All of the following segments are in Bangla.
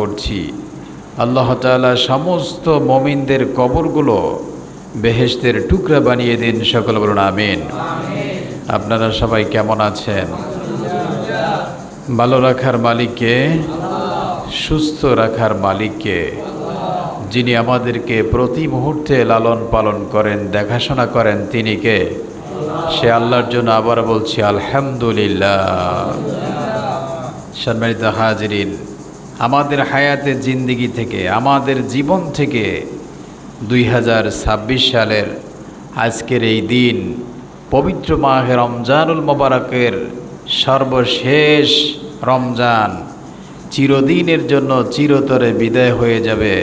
করছি আল্লাহ তাআলা সমস্ত মুমিনদের কবরগুলো বেহেশতের টুকরা বানিয়ে দিন। সকলে বলুন আমিন। আপনারা সবাই কেমন আছেন? ভালো রাখার মালিককে, সুস্থ রাখার মালিককে, যিনি আমাদেরকে প্রতি মুহূর্তে লালন পালন করেন, দেখাশোনা করেন, তিনি কে? সে আল্লাহর জন্য আবার বলছি আলহামদুলিল্লাহ। সম্মানিত হাজিরিন, আমাদের হায়াতে জিন্দিগি থেকে, আমাদের জীবন থেকে 2026 সালের আজকের এই দিন, পবিত্র মাহে রমজানুল মোবারকের সর্বশেষ রমজান চিরদিনের জন্য চিরতরে বিদায় হয়ে যাবে।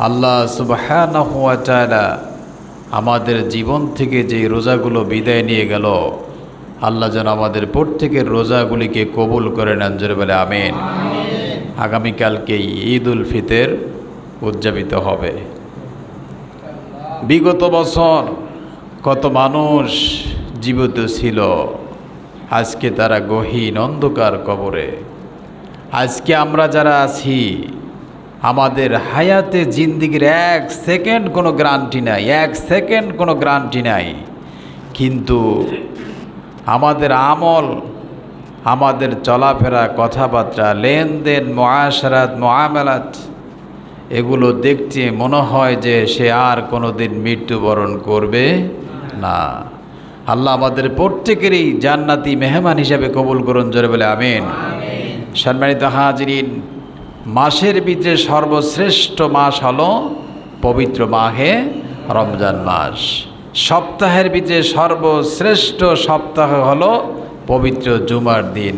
আল্লাহ সুবহানাহু ওয়া তাআলা আমাদের জীবন থেকে যে রোজাগুলো বিদায় নিয়ে গেল, আল্লাহ যেন আমাদের প্রত্যেকের রোজাগুলিকে কবুল করে নেন। জোরে বলে আমিন। আগামীকালকেই ঈদ উল ফিতর উদযাপিত হবে। বিগত বছর কত মানুষ জীবিত ছিল, আজকে তারা গহীন অন্ধকার কবরে। আজকে আমরা যারা আছি, আমাদের হায়াতে জিন্দিগির 1 সেকেন্ড কোনো গ্যারান্টি নাই, 1 সেকেন্ড কোনো গ্যারান্টি নাই। কিন্তু আমাদের আমল, আমাদের চলাফেরা, কথাবার্তা, লেনদেন, মুআশারাত, মুআমালাত, এগুলো দেখতে মনে হয় যে সে আর কোনো দিন মৃত্যুবরণ করবে না। আল্লাহ আমাদের প্রত্যেকেরই জান্নাতি মেহমান হিসাবে কবুল করুন। জোরে বলে আমিন। সম্মানিত হাজিরিন, মাসের ভিতরে সর্বশ্রেষ্ঠ মাস হলো পবিত্র মাহে রমজান মাস। সপ্তাহের ভিতরে সর্বশ্রেষ্ঠ সপ্তাহ হলো পবিত্র জুমার দিন।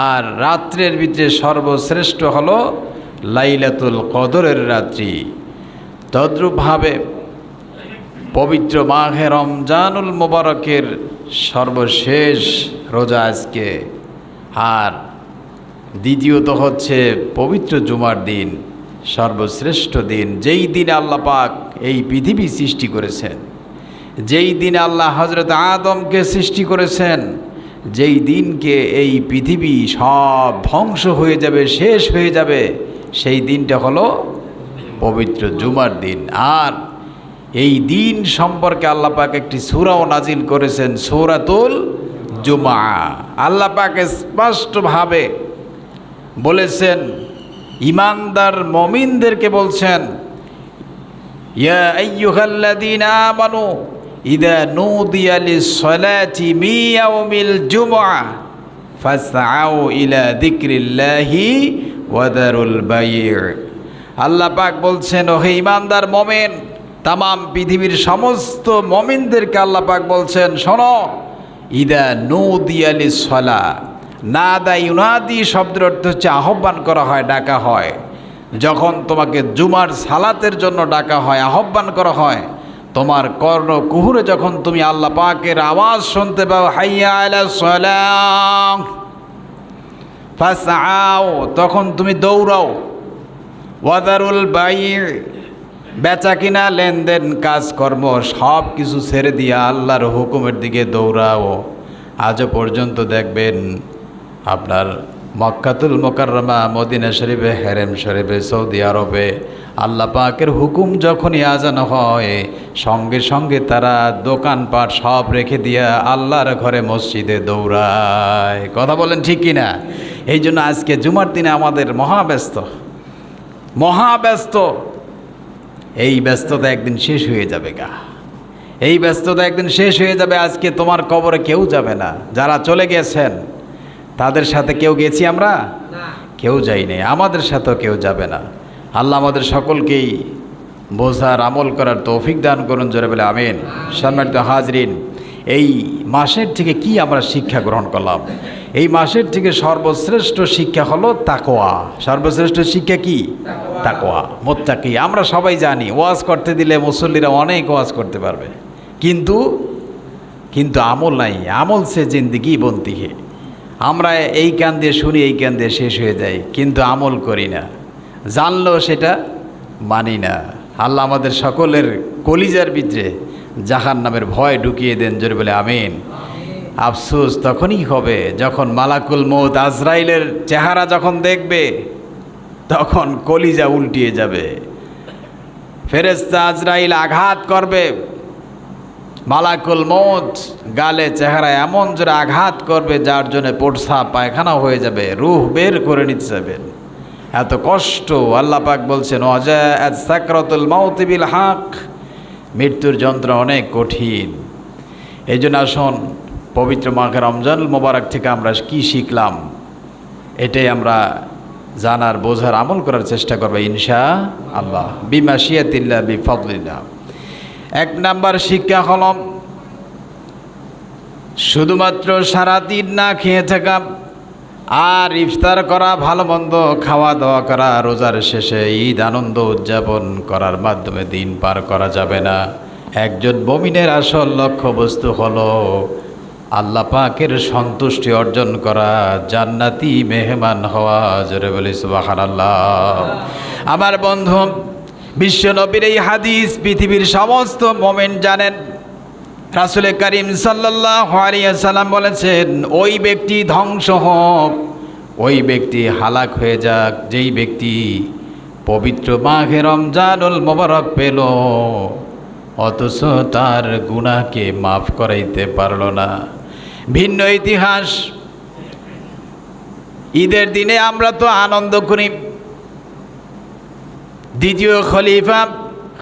আর রাত্রের ভিতরে সর্বশ্রেষ্ঠ হলো লাইলাতুল কদরের রাত্রি। তদ্রূপভাবে পবিত্র মাহে রমজানুল মোবারকের সর্বশেষ রোজা আজকে। আর দ্বিতীয়ত হচ্ছে পবিত্র জুমার দিন, সর্বশ্রেষ্ঠ দিন, যেই দিনে আল্লাহ পাক এই পৃথিবী সৃষ্টি করেছেন, যেই দিনে আল্লাহ হযরত আদমকে সৃষ্টি করেছেন, যেই দিনকে এই পৃথিবী সব ধ্বংস হয়ে যাবে, শেষ হয়ে যাবে, সেই দিনটা হলো পবিত্র জুমার দিন। আর এই দিন সম্পর্কে আল্লাহ পাক একটি সূরাও নাজিল করেছেন, সূরাতুল জুমআ। আল্লাহ পাক স্পষ্টভাবে বলেছেন, ঈমানদার মুমিনদেরকে বলছেন, ইয়া আইয়ুহাল্লাযীনা আমানু ইযা নুদিয়া লিস-সালাতি মিন ইয়াউমিল জুমআ ফাসআউ ইলা যিকরিল্লাহি ওয়া দারুল বাই'। আল্লাহ পাক বলছেন, ও হে ঈমানদার মুমিন, তাম পৃথিবীর সমস্ত মুমিনদেরকে আল্লাহ পাক বলছেন, শোনো, ইযা নুদিয়া লিস-সালা, নাদা ইউনাদি শব্দের অর্থ হচ্ছে আহ্বান করা হয়, ডাকা হয়। যখন তোমাকে জুমার সালাতের জন্য ডাকা হয়, আহ্বান করা হয়, তোমার কর্ণ কুহুরে যখন তুমি আল্লাহ পাকের আওয়াজ শুনতে পাও, হাইয়া আলাস সালাহ ফাসআউ, তখন তুমি দৌড়াও। ওয়াদারুল বাই', বেচা কিনা, লেনদেন, কাজকর্ম সব কিছু ছেড়ে দিয়ে আল্লাহর হুকুমের দিকে দৌড়াও। আজও পর্যন্ত দেখবেন আপনার মক্কাতুল মুকাররমা, মদিনা শরীফে, হেরেম শরীফে, সৌদি আরবে আল্লাহ পাকের হুকুম যখনই আজান হয়, সঙ্গে সঙ্গে তারা দোকানপাট সব রেখে দিয়া আল্লাহর ঘরে মসজিদে দৌড়ায়। কথা বলেন ঠিক কিনা? এই জন্য আজকে জুমার দিনে আমাদের মহাব্যস্ত। এই ব্যস্ততা একদিন শেষ হয়ে যাবে গা, এই ব্যস্ততা একদিন শেষ হয়ে যাবে। আজকে তোমার কবরে কেউ যাবে না। যারা চলে গেছেন তাদের সাথে কেউ গেছি আমরা? কেউ যাই নাই, আমাদের সাথেও কেউ যাবে না। আল্লাহ আমাদের সকলকেই বোঝার, আমল করার তৌফিক দান করুন। জোরে বলে আমিন। সম্মানিত হাজরিন, এই মাসের থেকে কি আমরা শিক্ষা গ্রহণ করলাম? এই মাসের থেকে সর্বশ্রেষ্ঠ শিক্ষা হলো তাকওয়া। সর্বশ্রেষ্ঠ শিক্ষা কি? তাকওয়া, মুত্তাকি। আমরা সবাই জানি ওয়াজ করতে দিলে মুসল্লিরা অনেক ওয়াজ করতে পারবে, কিন্তু আমল নাই। আমল সে জিন্দিগি বনতি হে। আমরা এই কান দিয়ে শুনি, এই কান দিয়ে শেষ হয়ে যায়, কিন্তু আমল করি না, জানলেও সেটা মানি না। আল্লাহ আমাদের সকলের কলিজার ভিতরে জাহান্নামের ভয় ঢুকিয়ে দেন। জোরে বলে আমিন। আফসোস তখনই হবে যখন মালাকুল মউত আজরাইলের চেহারা যখন দেখবে, তখন কলিজা উল্টিয়ে যাবে। ফেরেশতা আজরাইল আঘাত করবে, মালাকুল মউত গালে চেহারায় এমন জোরে আঘাত করবে যার জন্য প্রস্রাব পায়খানা হয়ে যাবে, রূহ বের করে নিতে যাবেন। এত কষ্ট। আল্লাহ পাক বলছেন ওয়াজাআত সাকরাতুল মাউতি বিল হক, মৃত্যুর যন্ত্রণা অনেক কঠিন। এই জন্য আসুন পবিত্র মাহে রমজানুল মোবারক থেকে আমরা কি শিখলাম এটাই আমরা জানার, বোঝার, আমল করার চেষ্টা করব ইনশাআল্লাহ বিমাশিয়াতিল্লাহ বিফাদলিল্লাহ। এক নাম্বার শিক্ষা হল শুধুমাত্র সারাদিন না খেয়ে থাকা আর ইফতার করা, ভালো মন্দ খাওয়া দাওয়া করা, রোজার শেষে ঈদ আনন্দ উদযাপন করার মাধ্যমে দিন পার করা যাবে না। একজন মুমিনের আসল লক্ষ্যবস্তু হলো আল্লাহ পাকের সন্তুষ্টি অর্জন করা, জান্নাতি মেহমান হওয়া। জোরে বলি সুবহানাল্লাহ। আমার বন্ধু, বিশ্ব নবীর এই হাদিস পৃথিবীর সমস্ত মুমিন জানেন। রাসূল করিম সাল্লাল্লাহু আলাইহি ওয়াসাল্লাম বলেছেন, ওই ব্যক্তি ধ্বংস হোক, ওই ব্যক্তি হালাক হয়ে যাক যেই ব্যক্তি পবিত্র মাহে রমজানুল মোবারক পেল অথচ তার গুনাহকে মাফ করাইতে পারল না। ভিন্ন ইতিহাস। ঈদের দিনে আমরা তো আনন্দ করি। দ্বিতীয়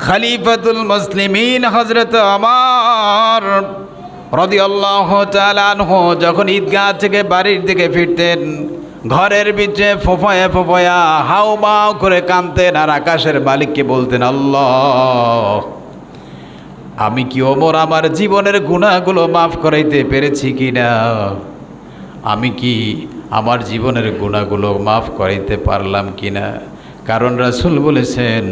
খলিফাতুল মুসলিমিন হযরত ওমর রাদিয়াল্লাহু তাআলা আনহু যখন ঈদগাহ থেকে বাড়ির দিকে ফিরতেন, ঘরের ভিতরে ফোফায়া ফোফায়া হাউমাউ করে কাঁদতেন আর আকাশের মালিককে বলতেন, আল্লাহ, আমি কি ওমর আমার জীবনের গুনাহগুলো মাফ করাইতে পেরেছি কিনা? আমি কি আমার জীবনের গুনাহগুলো মাফ করাইতে পারলাম কিনা? কারণ রাসূল বলেছেন,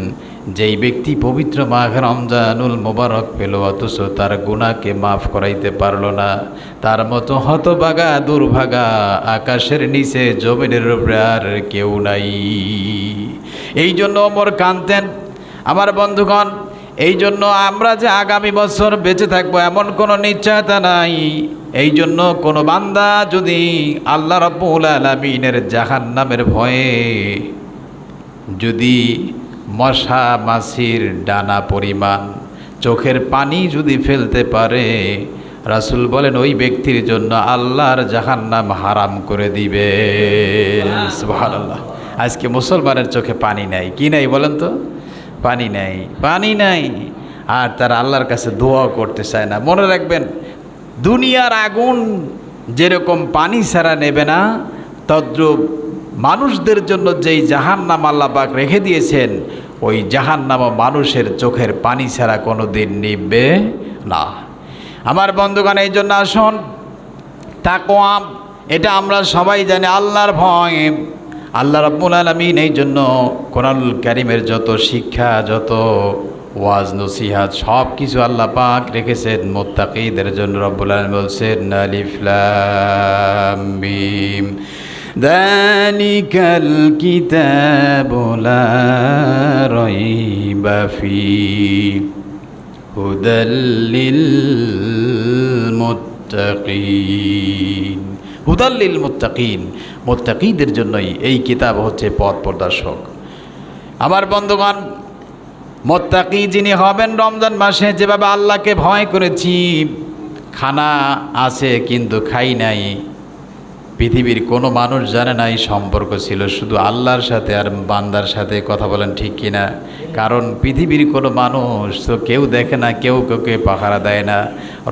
যেই ব্যক্তি পবিত্র মাহে রমজানুল মোবারক পেল অথচ তার গুনাহকে মাফ করাইতে পারল না, তার মতো হতভাগা দুর্ভাগা আকাশের নিচে জমিনের উপরে আর কেউ নাই। এই জন্য ওমর কাঁদতেন। আমার বন্ধুগণ, এই জন্য আমরা যে আগামী বছর বেঁচে থাকবো এমন কোনো নিশ্চয়তা নাই। এই জন্য কোনো বান্দা যদি আল্লাহ রাব্বুল আলামিনের জাহান্নামের ভয়ে যদি মশা মাছির ডানা পরিমাণ চোখের পানি যদি ফেলতে পারে, রাসূল বলেন ওই ব্যক্তির জন্য আল্লাহর জাহান্নাম হারাম করে দিবে। সুবহানাল্লাহ। আজকে মুসলমানের চোখে পানি নাই, কি নাই বলেন তো? পানি নাই, পানি নাই। আর তারা আল্লাহর কাছে দোয়া করতে চায় না। মনে রাখবেন, দুনিয়ার আগুন যেরকম পানি ছাড়া নেবে না, তদ্রূপ মানুষদের জন্য যেই জাহান্নাম আল্লাহ পাক রেখে দিয়েছেন, ওই জাহান্নাম মানুষের চোখের পানি ছাড়া কোনো দিন নিবে না। আমার বন্ধুগণ, এই জন্য আসুন তাকওয়া, এটা আমরা সবাই জানি, আল্লাহর ভয়। আল্লাহ রাব্বুল আলামিন এই জন্য কোরআনুল কারীমের যত শিক্ষা, যত ওয়াজ নসিহাত সব কিছু আল্লাহ পাক রেখেছেন মুত্তাকীদের জন্য। রব্বুল আলামিন বলছেন, আলিফ লাম মিম যালিকাল কিতাবু লা রাইবা ফীহি হুদাল লিল মুত্তাকিন। হুদাল লিল মুত্তাকিন, মুত্তাকীদের জন্যই এই কিতাব হচ্ছে পথ প্রদর্শক। আমার বন্ধুগণ, মুত্তাকী যিনি হবেন রমজান মাসে, যেভাবে আল্লাহকে ভয় করেছি, খানা আছে কিন্তু খাই নাই, পৃথিবীর কোনো মানুষ জানে না এই সম্পর্ক ছিল শুধু আল্লাহর সাথে আর বান্দার সাথে। কথা বলেন ঠিক কিনা? কারণ পৃথিবীর কোনো মানুষ তো কেউ দেখে না, কেউ কাউকে পাহারা দেয় না।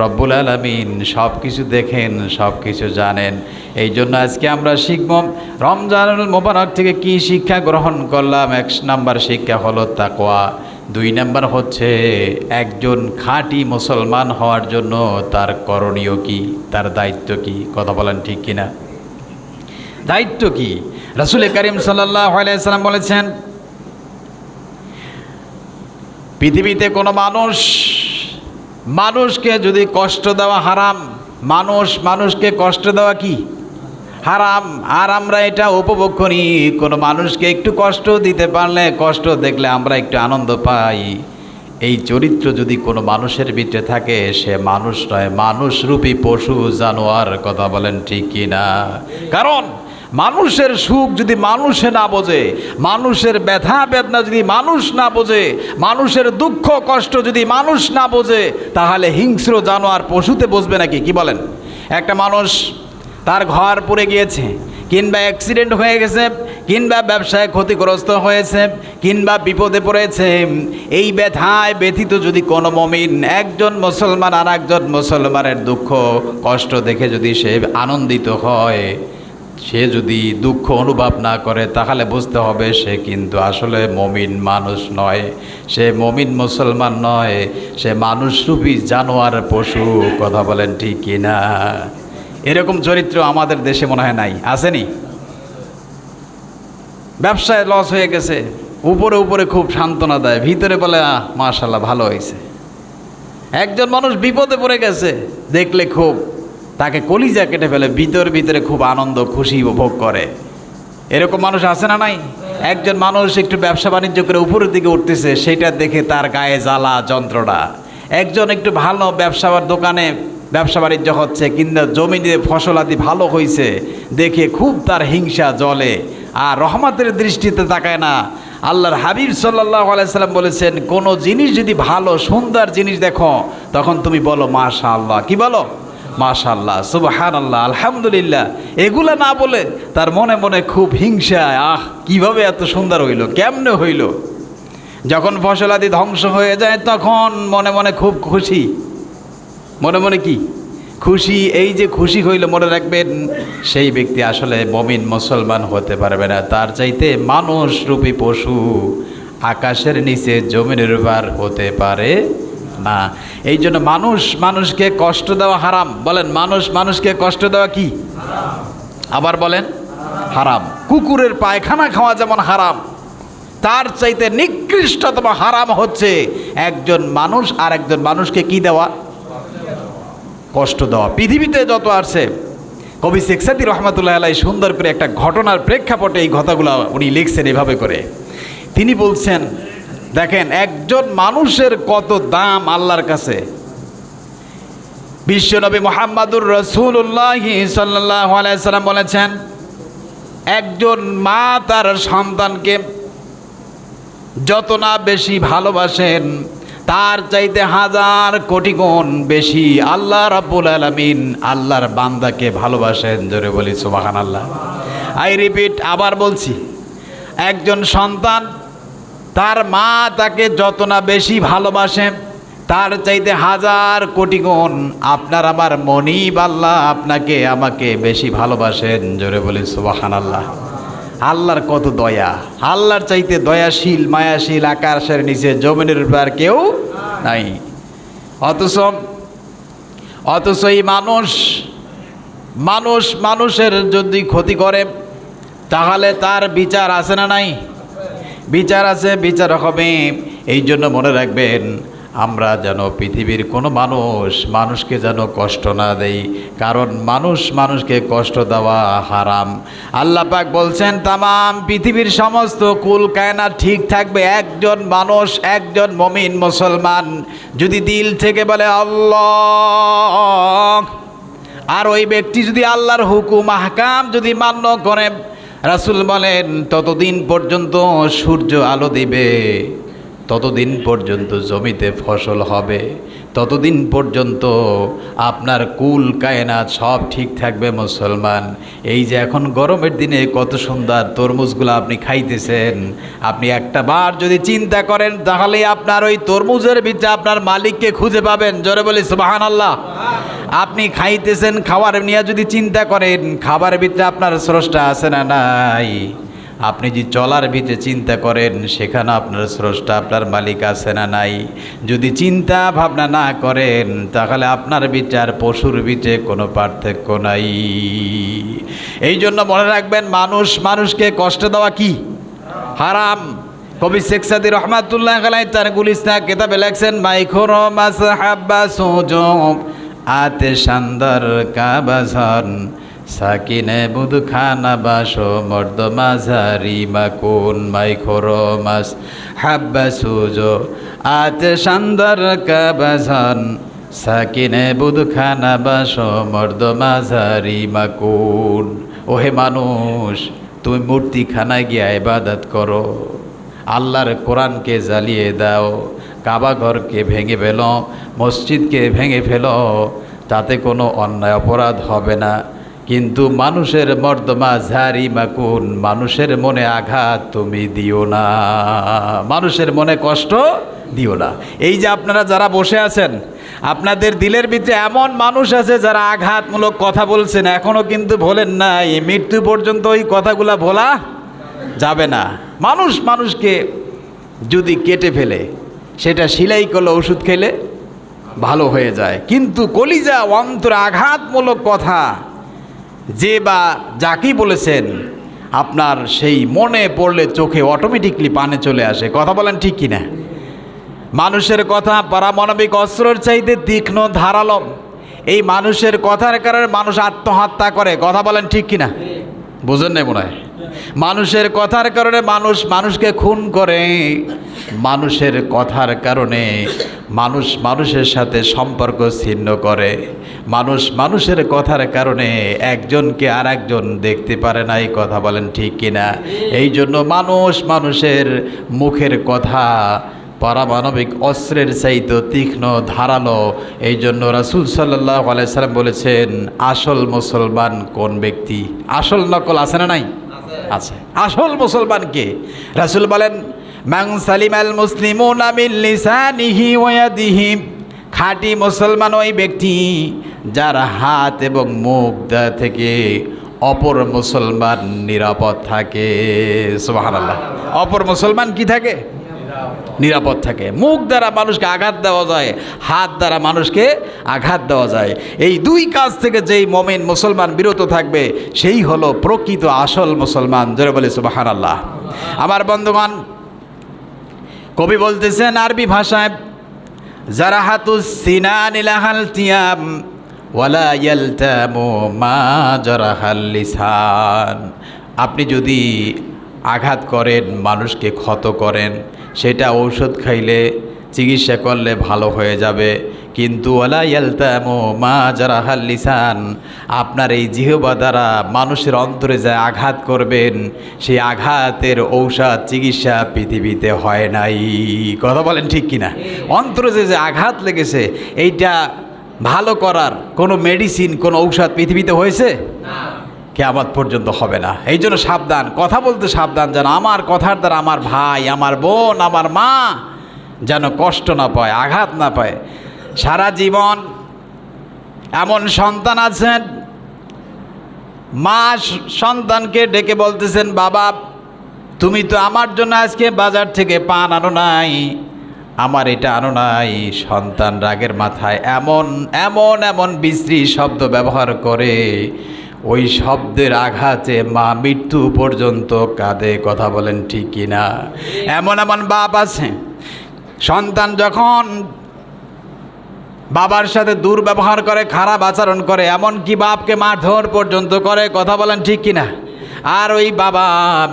রব্বুল আলামিন সব কিছু দেখেন, সব কিছু জানেন। এই জন্য আজকে আমরা শিখব রমজানুল মোবারক থেকে কি শিক্ষা গ্রহণ করলাম। 1 নাম্বার শিক্ষা হলো তাকওয়া। 2 নাম্বার হচ্ছে একজন খাঁটি মুসলমান হওয়ার জন্য তার করণীয় কি, তার দায়িত্ব কি। কথা বলেন ঠিক কিনা? দায়িত্ব কি? রাসূল করিম সাল্লাল্লাহু আলাইহি ওয়াসাল্লাম বলেছেন, পৃথিবীতে কোনো মানুষকে যদি কষ্ট দেওয়া হারাম, মানুষকে কষ্ট দেওয়া কি হারাম। আর আমরা এটা উপভোগ করি। কোনো মানুষকে একটু কষ্ট দিতে পারলে, কষ্ট দেখলে আমরা একটু আনন্দ পাই। এই চরিত্র যদি কোনো মানুষের ভিতরে থাকে, সে মানুষ নয়, মানুষরূপী পশু জানোয়ার। কথা বলেন ঠিক কি না? কারণ মানুষের সুখ যদি মানুষে না বোঝে, মানুষের ব্যথা বেদনা যদি মানুষ না বোঝে, মানুষের দুঃখ কষ্ট যদি মানুষ না বোঝে, তাহলে হিংস্র জানোয়ার পশুতে বসবে নাকি? কি বলেন? একটা মানুষ তার ঘর পুড়ে গিয়েছে, কিংবা অ্যাক্সিডেন্ট হয়ে গেছে, কিংবা ব্যবসায় ক্ষতিগ্রস্ত হয়েছে, কিংবা বিপদে পড়েছে, এই ব্যথায় ব্যথিত যদি কোনো মুমিন একজন মুসলমান আর একজন মুসলমানের দুঃখ কষ্ট দেখে যদি সে আনন্দিত হয়, সে যদি দুঃখ অনুভব না করে, তাহলে বুঝতে হবে সে কিন্তু আসলে মুমিন মানুষ নয়, সে মুমিন মুসলমান নয়, সে মানুষরূপী জানোয়ার পশু। কথা বলেন ঠিক কিনা? এরকম চরিত্র আমাদের দেশে মনে হয় নাই, আসেনি? ব্যবসায় লস হয়ে গেছে, উপরে উপরে খুব সান্ত্বনা দেয়, ভিতরে বলে মাশাআল্লাহ ভালো হয়েছে। একজন মানুষ বিপদে পড়ে গেছে, দেখলে খুব তাকে কলিজা কেটে ফেলে, ভিতরে খুব আনন্দ খুশি উপভোগ করে। এরকম মানুষ আছে না নাই? একজন মানুষ একটু ব্যবসা বাণিজ্য করে উপরের দিকে উঠতেছে, সেটা দেখে তার গায়ে জ্বালা যন্ত্রণা। একজন একটু ভালো ব্যবসার দোকানে ব্যবসা বাণিজ্য হচ্ছে, কিন্তু জমি দিয়ে ফসল আদি ভালো হয়েছে দেখে খুব তার হিংসা জ্বলে, আর রহমতের দৃষ্টিতে তাকায় না। আল্লাহর হাবিব সাল্লাল্লাহু আলাইহি সাল্লাম বলেছেন, কোনো জিনিস যদি ভালো সুন্দর জিনিস দেখো, তখন তুমি বলো মাশাআল্লাহ। কি বলো? মাশাআল্লাহ, সুবহানাল্লাহ, আলহামদুলিল্লাহ। এগুলা না বলে তার মনে মনে খুব হিংসা, কিভাবে এত সুন্দর হইল, কেমনে হইল। যখন ফসল আদি ধ্বংস হয়ে যায়, তখন মনে মনে খুব খুশি। মনে মনে কি খুশি? এই যে খুশি হইল, মনে রাখবেন সেই ব্যক্তি আসলে মুমিন মুসলমান হতে পারবে না। তার চাইতে মানুষ রূপী পশু আকাশের নিচে জমিনের উপর হতে পারে না। এই জন্য মানুষ মানুষকে কষ্ট দেওয়া হারাম। বলেন, মানুষ মানুষকে কষ্ট দেওয়া কি? আবার বলেন, হারাম। কুকুরের পায়খানা খাওয়া যেমন হারাম, তার চাইতে নিকৃষ্টতম হারাম হচ্ছে একজন মানুষ আর একজন মানুষকে কি দেওয়া? কষ্ট দেওয়া। পৃথিবীতে যত আছে, কবি শেখ সাদী রহমাতুল্লাহ আলাইহি সুন্দর করে একটা ঘটনার প্রেক্ষাপটে এই কথাগুলো উনি লিখছেন এভাবে করে। তিনি বলছেন, দেখেন একজন মানুষের কত দাম আল্লাহর কাছে। বিশ্বনবী মুহাম্মদুর রাসূলুল্লাহ সাল্লাল্লাহু আলাইহি সাল্লাম বলেছেন, একজন মা তার সন্তানকে যত না বেশি ভালোবাসেন, তার চাইতে হাজার কোটি গুণ বেশি আল্লাহ রাব্বুল আলামিন আল্লাহর বান্দাকে ভালোবাসেন। জোরে বলি সুবহানাল্লাহ। আই রিপিট, আবার বলছি, একজন সন্তান তার মা তাকে যত না বেশি ভালোবাসে, তার চাইতে হাজার কোটি গুণ আপনার আমার মনিব আল্লাহ আপনাকে আমাকে বেশি ভালোবাসেন। জোরে বলি সুবহানাল্লাহ। আল্লাহর কত দয়া! আল্লাহর চাইতে দয়াশীল মায়াশীল আকাশের নিচে জমিনের উপর কেউ নাই। অথচ এই মানুষের যদি ক্ষতি করে, তাহলে তার বিচার আছে না নাই? বিচার আছে, বিচার হবে। এই জন্য মনে রাখবেন, আমরা যেন পৃথিবীর কোনো মানুষকে যেন কষ্ট না দেই, কারণ মানুষকে কষ্ট দেওয়া হারাম। আল্লাহ পাক বলছেন, তামাম পৃথিবীর সমস্ত কুল কায়নাত ঠিক থাকবে, একজন মানুষ, একজন মুমিন মুসলমান যদি দিল থেকে বলে আল্লাহ, আর ওই ব্যক্তি যদি আল্লাহর হুকুম আহকাম যদি মান্য করে, রাসূল বলেন ততদিন পর্যন্ত সূর্য আলো দিবে, ততদিন পর্যন্ত জমিতে ফসল হবে, ততদিন পর্যন্ত আপনার কুল কায়নাত সব ঠিক থাকবে মুসলমান। এই যে এখন গরমের দিনে কত সুন্দর তরমুজগুলো আপনি খাইতেছেন, আপনি একটা বার যদি চিন্তা করেন, তাহলে আপনার ওই তরমুজের ভিতরে আপনার মালিককে খুঁজে পাবেন। জোরে বলি সুবহানাল্লাহ। আপনি খাইতেছেন, খাবার নিয়ে যদি চিন্তা করেন, খাবারের ভিতরে আপনার স্রষ্টা আছে না নাই? আপনি যে চলার ভিতরে চিন্তা করেন, সেখানে আপনার স্রষ্টা আপনার মালিক আছে না নাই? যদি চিন্তা ভাবনা না করেন, তাহলে আপনার বিচার পশুর ভিতরে কোনো পার্থক্য নাই। এই জন্য মনে রাখবেন, মানুষকে কষ্ট দেওয়া কি? হারাম। কবি শেখ সাদী রহমাতুল্লাহ আলাইহি তার গুলিস্তান কিতাবে লেখছেন, মাইখরো মাস হাব্বা সুজুব আতে শানদার কাবাজান সাকিনে বুদখানা বাসো মর্দ মাঝারি মাকুন। মাইখরো মাস হাব্বা সুজো আতে শানদার কাবাজান সাকিনে বুদখানা বাসো মর্দ মাঝারি মাকুন। ওহে মানুষ, তুমি মূর্তিখানায় গিয়ে ইবাদত করো, আল্লাহর কোরআনকে জ্বালিয়ে দাও, কাবা ঘরকে ভেঙে ফেলো, মসজিদকে ভেঙে ফেলো, তাতে কোনো অন্যায় অপরাধ হবে না। কিন্তু মানুষের মর্দমা ঝারি মাকুন, মানুষের মনে আঘাত তুমি দিও না, মানুষের মনে কষ্ট দিও না। এই যে আপনারা যারা বসে আছেন, আপনাদের দিলের ভিতরে এমন মানুষ আছে যারা আঘাতমূলক কথা বলছেন, এখনও কিন্তু ভোলেন নাই, মৃত্যু পর্যন্ত ওই কথাগুলা ভোলা যাবে না। মানুষ মানুষকে যদি কেটে ফেলে, সেটা সেলাই করলে ওষুধ খেলে ভালো হয়ে যায়, কিন্তু কলিজা অন্তরে আঘাতমূলক কথা যে বা যাকেই বলেছেন, আপনার সেই মনে পড়লে চোখে অটোমেটিকলি পানি চলে আসে। কথা বলেন ঠিক কিনা? মানুষের কথা পারমাণবিক অস্ত্রের চাইতে তীক্ষ্ণ ধারালো। এই মানুষের কথার কারণে মানুষ আত্মহত্যা করে। কথা বলেন ঠিক কিনা? বুঝেন নাই মনে হয়? মানুষের কথার কারণে মানুষ মানুষকে খুন করে, মানুষের কথার কারণে মানুষ মানুষের সাথে সম্পর্ক ছিন্ন করে, মানুষ মানুষের কথার কারণে একজনকে আর একজন দেখতে পারে না। এই কথা বলেন ঠিক কিনা? এই জন্য মানুষ মানুষের মুখের কথা পারমাণবিক অস্ত্রের চাইতে তীক্ষ্ণ ধারালো। এই জন্য রাসূল সাল্লাল্লাহু আলাইহি সাল্লাম বলেছেন, আসল মুসলমান কোন ব্যক্তি? আসল নকল আছে না নাই? আছে। আসল মুসলমানকে রাসূল বলেন, মান সালিমাল মুসলিমুনা মিন লিসানিহি ওয়া ইয়াদিহি, খাঁটি মুসলমান ওই ব্যক্তি যার হাত এবং মুখ থেকে অপর মুসলমান নিরাপদ থাকে। সুবহানাল্লাহ। অপর মুসলমান কি থাকে? নিরাপদ থাকে। মুখ দ্বারা মানুষকে আঘাত দেওয়া যায়, হাত দ্বারা মানুষকে আঘাত দেওয়া যায়। এই দুই কাজ থেকে যেই মুমিন মুসলমান বিরত থাকবে, সেই হলো প্রকৃত আসল মুসলমান। জোরে বলে সুবহানাল্লাহ। আমার বন্ধুগণ, কবি বলতেছেন আরবি ভাষায়, জারাহাতুস সিনান লাহালতিয়াম ওয়ালা ইয়ালতামু মা জারাহাল লিসান। আপনি যদি আঘাত করেন, মানুষকে ক্ষত করেন, সেটা ঔষধ খাইলে, চিকিৎসা করলে ভালো হয়ে যাবে, কিন্তু ওয়ালা ইয়ালতামু মা জারাহাল লিসান, আপনার এই জিহ্বা দ্বারা মানুষের অন্তরে যা আঘাত করবেন, সেই আঘাতের ঔষধ চিকিৎসা পৃথিবীতে হয় নাই। কথা বলেন ঠিক কিনা? অন্তরে যে আঘাত লেগেছে, এইটা ভালো করার কোনো মেডিসিন, কোনো ঔষধ পৃথিবীতে হয়েছে? কিয়ামত পর্যন্ত হবে না। এই জন্য সাবধান, কথা বলতে সাবধান, যেন আমার কথার দ্বারা আমার ভাই, আমার বোন, আমার মা যেন কষ্ট না পায়, আঘাত না পায়। সারা জীবন এমন সন্তান আছেন, মা সন্তানকে ডেকে বলতেছেন, বাবা তুমি তো আমার জন্য আজকে বাজার থেকে পান আনো নাই, আমার এটা আনো নাই। সন্তান রাগের মাথায় এমন এমন এমন বিশ্রী শব্দ ব্যবহার করে, ওই শব্দের আঘাতে মা মৃত্যু পর্যন্ত কাঁদে। কথা বলেন ঠিক কিনা? এমন এমন বাপ আছে, সন্তান যখন বাবার সাথে দুর্ব্যবহার করে, খারাপ আচরণ করে, এমনকি বাপকে মারধর পর্যন্ত করে। কথা বলেন ঠিক কিনা? আর ওই বাবা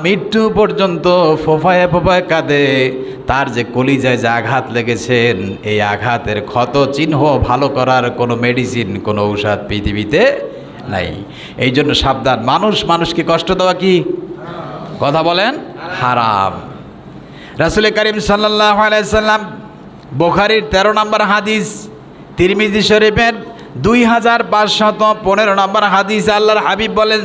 মৃত্যু পর্যন্ত ফোফায় ফোফায় কাঁদে। তার যে কলিজায় যে আঘাত লেগেছেন, এই আঘাতের ক্ষত চিহ্ন ভালো করার কোনো মেডিসিন, কোনো ঔষধ পৃথিবীতে নাই। এই জন্য সাবধান, মানুষ মানুষকে কষ্ট দেওয়া কি? কথা বলেন, হারাম। রাসূল করিম সাল্লাল্লাহু আলাইহি সাল্লাম, বুখারীর 13 নম্বর হাদিস, তিরমিজি শরীফের 2515 নম্বর হাদিস, আল্লাহর হাবিব বলেন,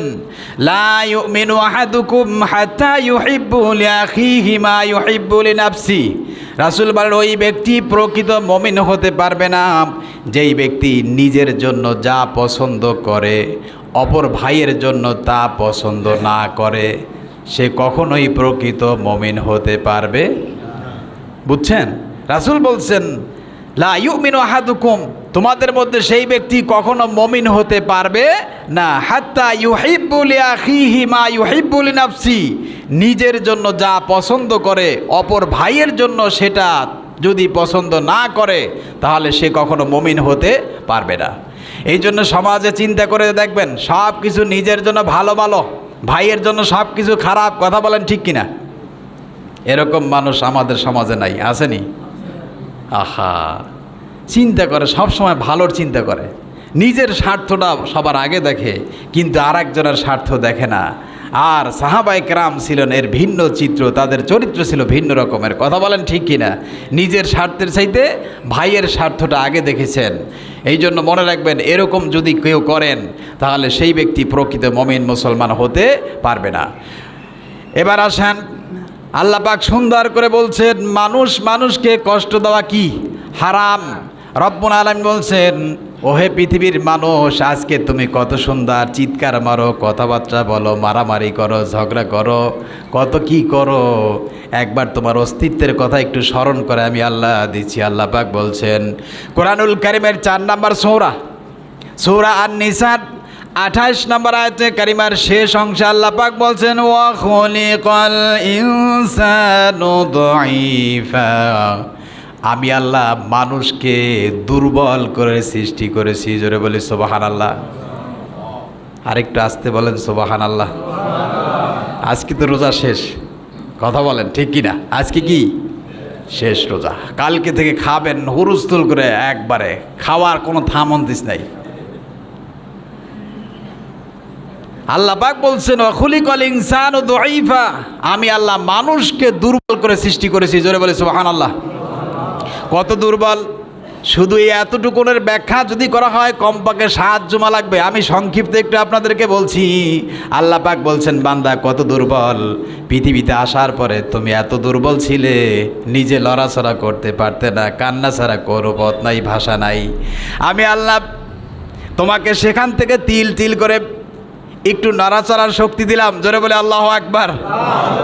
লা ইউমিনু আহাদুকুম হাত্তা ইউহিব্বু লিআখিহি মা ইউহিব্বু লিনাফসি। রাসূল বলেন, ওই ব্যক্তি প্রকৃত মুমিন হতে পারবে না যেই ব্যক্তি নিজের জন্য যা পছন্দ করে, অপর ভাইয়ের জন্য তা পছন্দ না করে, সে কখনোই প্রকৃত মুমিন হতে পারবে। বুঝছেন? রাসূল বলছেন, লা ইউমিনু আহাদুকুম, তোমাদের মধ্যে সেই ব্যক্তি কখনো মুমিন হতে পারবে না, হাত্তা ইউহিব্বু লিআখিহি মা ইউহিব্বু লিনাফসি, নিজের জন্য যা পছন্দ করে অপর ভাইয়ের জন্য সেটা যদি পছন্দ না করে, তাহলে সে কখনো মুমিন হতে পারবে না। এই জন্য সমাজে চিন্তা করে দেখবেন, সব কিছু নিজের জন্য ভালো ভালো, ভাইয়ের জন্য সব কিছু খারাপ। কথা বলেন ঠিক কিনা? এরকম মানুষ আমাদের সমাজে নাই, আসেনি? আহা, চিন্তা করে, সব সময় ভালোর চিন্তা করে, নিজের স্বার্থটা সবার আগে দেখে, কিন্তু আর একজনের স্বার্থ দেখে না। আর সাহাবায়ে কেরাম ছিলেন এর ভিন্ন চিত্র, তাদের চরিত্র ছিল ভিন্ন রকমের। কথা বলেন ঠিক কিনা? নিজের স্বার্থের চাইতে ভাইয়ের স্বার্থটা আগে দেখেছেন। এই জন্য মনে রাখবেন, এরকম যদি কেউ করেন তাহলে সেই ব্যক্তি প্রকৃত মুমিন মুসলমান হতে পারবে না। এবার আসেন, আল্লাহ পাক সুন্দর করে বলছেন মানুষ মানুষকে কষ্ট দেওয়া কি হারাম। রব্বুল আলামিন বলছেন, ওহে পৃথিবীর মানুষ, আজকে তুমি কত সুন্দর চিৎকার মারো, কথাবার্তা বলো, মারামারি করো, ঝগড়া করো, কত কি করো, একবার তোমার অস্তিত্বের কথা একটু স্মরণ করে আমি আল্লাহ দিচ্ছি। আল্লাহ পাক বলছেন কোরআনুল কারীমের 4 নম্বর সূরা আন-নিসার 28 নম্বর আয়াতে কারিমার শেষ অংশে আল্লাহ পাক বলছেন ওয়া খুলিকাল ইনসানু দাঈফা, আমি আল্লাহ মানুষকে দুর্বল করে সৃষ্টি করেছি। জোরে বলি সুবহানাল্লাহ। আরেকটু আস্তে বলেন সুবহানাল্লাহ। আজকে তো রোজা শেষ, কথা বলেন ঠিক কিনা? আজকে কি শেষ রোজা, কালকে থেকে খাবেন হুরুস্তুল করে, একবারে খাওয়ার কোনো থামন্দিস নাই। আল্লাহ পাক বলছেন ওয়া খুলিকাল ইনসানু দাঈফা, আমি আল্লাহ মানুষকে দুর্বল করে সৃষ্টি করেছি। জোরে বলি সুবহানাল্লাহ। কত দুর্বল, শুধু এই এতটুকুনের ব্যাখ্যা যদি করা হয় কমপক্ষে 7 জুমা লাগবে। আমি সংক্ষিপ্ত একটু আপনাদেরকে বলছি। আল্লাহ পাক বলছেন বান্দা কত দুর্বল, পৃথিবীতে আসার পরে তুমি এত দুর্বল ছিলে, নিজে লড়াচড়া করতে পারতে না, কান্না ছাড়া কোনো পথ নাই, ভাষা নাই। আমি আল্লাহ তোমাকে সেখান থেকে তিল তিল করে একটু নড়াচড়ার শক্তি দিলাম। জোরে বলে আল্লাহু আকবার।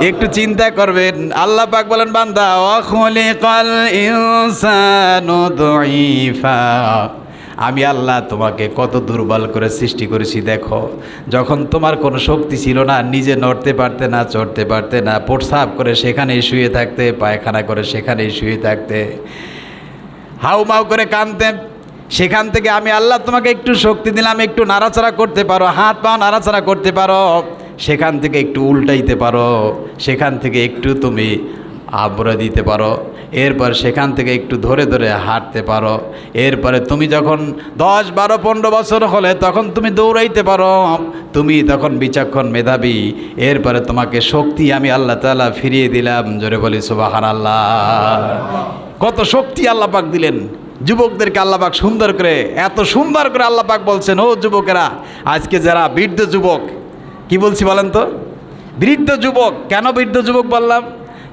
একটু চিন্তা করবেন, আল্লাহ পাক বলেন বান্দা ওয়া খুলিকাল ইনসানু দাঈফা, আমি আল্লাহ তোমাকে কত দুর্বল করে সৃষ্টি করেছি। দেখো, যখন তোমার কোনো শক্তি ছিল না, নিজে নড়তে পারতে না, চড়তে পারতে না, প্রস্রাব করে সেখানেই শুয়ে থাকতে, পায়খানা করে সেখানেই শুয়ে থাকতে, হাউমাউ করে কাঁদতে, সেখান থেকে আমি আল্লাহ তোমাকে একটু শক্তি দিলাম, একটু নাড়াচাড়া করতে পারো, হাত পা নাড়াচাড়া করতে পারো, সেখান থেকে একটু উল্টাইতে পারো, সেখান থেকে একটু তুমি আবরা দিতে পারো, এরপর সেখান থেকে একটু ধরে ধরে হাঁটতে পারো, এরপরে তুমি যখন 10, 12, 15 বছর হলে তখন তুমি দৌড়াইতে পারো, তুমি তখন বিচক্ষণ মেধাবী, এরপরে তোমাকে শক্তি আমি আল্লাহ তাআলা ফিরিয়ে দিলাম। জোরে বলি সুবহানাল্লাহ। কত শক্তি আল্লাহ পাক দিলেন যুবকদেরকে। আল্লাহ পাক সুন্দর করে, এত সুন্দর করে আল্লাহ পাক বলছেন ও যুবকেরা, আজকে যারা বৃদ্ধ যুবক, কি বলছি বলেন তো, বৃদ্ধ যুবক। কেন বৃদ্ধ যুবক বললাম?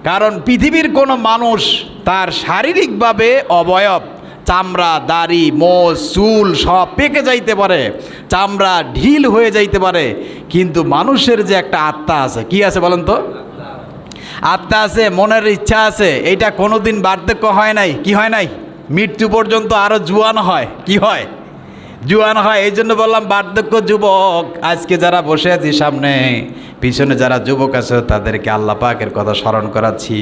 কারণ পৃথিবীর কোনো মানুষ তার শারীরিকভাবে অবয়ব, চামড়া, দাড়ি, মোষ, চুল সব পেকে যাইতে পারে, চামড়া ঢিল হয়ে যাইতে পারে, কিন্তু মানুষের যে একটা আত্মা আছে, কি আছে বলেন তো? আত্মা আছে, মনের ইচ্ছা আছে, এইটা কোনোদিন বার্ধক্য হয় নাই। কি হয় নাই? মৃত্যু পর্যন্ত আরও জুয়ান হয়। কি হয়? জুয়ান হয়। এই জন্য বললাম বার্ধক্য যুবক। আজকে যারা বসে আছি সামনে, পিছনে যারা যুবক আছে, তাদেরকে আল্লাহ পাকের কথা স্মরণ করাচ্ছি।